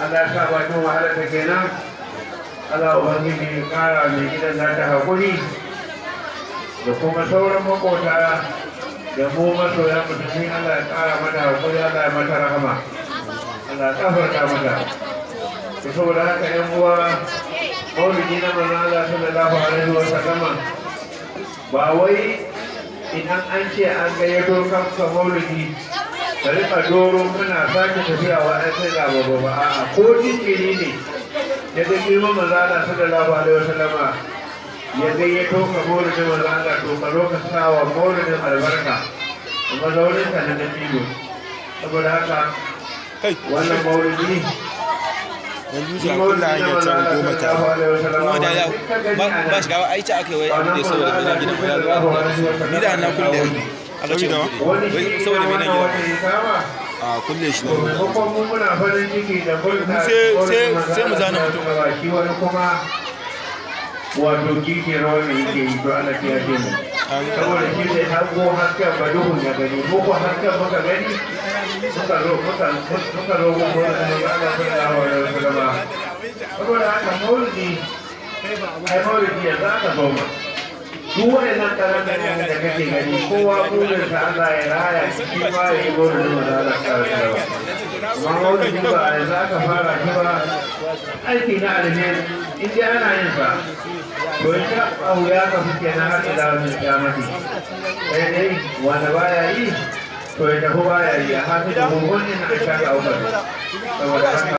Allah ya sa bakin wahala ta kenan. Allah ubangiji ya kara mai gidan nata hakuri da kuma sauran makota da mu masoya musulmi. Allah ya kara mata hakuri, Allah ya mata rahama, Allah ya kafarta mata. to saboda haka yan uwa, maulidi na manzon Allah sallallahu alaihi wa sallama ba wai idan an ce an gayyato kanka maulidi ka rika doro kana sake tafiya wa an sai ga baba ba a'a, ko jinkiri ne ya ga girman manzon Allah sallallahu alaihi wa sallama ya gayyato ka maulidin manzon Allah, to ka zo ka sa wa maulidin albarka kuma zaurin ka na dattijo. Saboda haka wannan maulidi yanzu shi kullum hanyar can goma ta kuma da ya ba shi gawa aici aka yi wai abin da saboda mai gidan ya zuwa ni da na kulle aka ce gawa wai saboda mai gidan a kulle shi sai mu zana mutum wato kike rawar da yake yi to Allah ya ce mu saboda shi ne hago hasken ba duhun ya gani ko ko hasken muka gani muka zo ko da Allah sallallahu alaihi wasallam. Saboda haka maulidi ya za ka zo ma duk waɗannan ƙananan da kake gani kowa burinsa Allah ya raya shi ma ya yi maulidi da Allah sallallahu alaihi wasallam. Amma maulidi ba a za ka fara shi ba aiki na alheri in dai ana yin sa to in sha Allah ya ka fice na har ila wani kiyamati. Sai dai wanda baya yi to ya tafi baya yi a hafi da gungun ina sha Allah. Saboda haka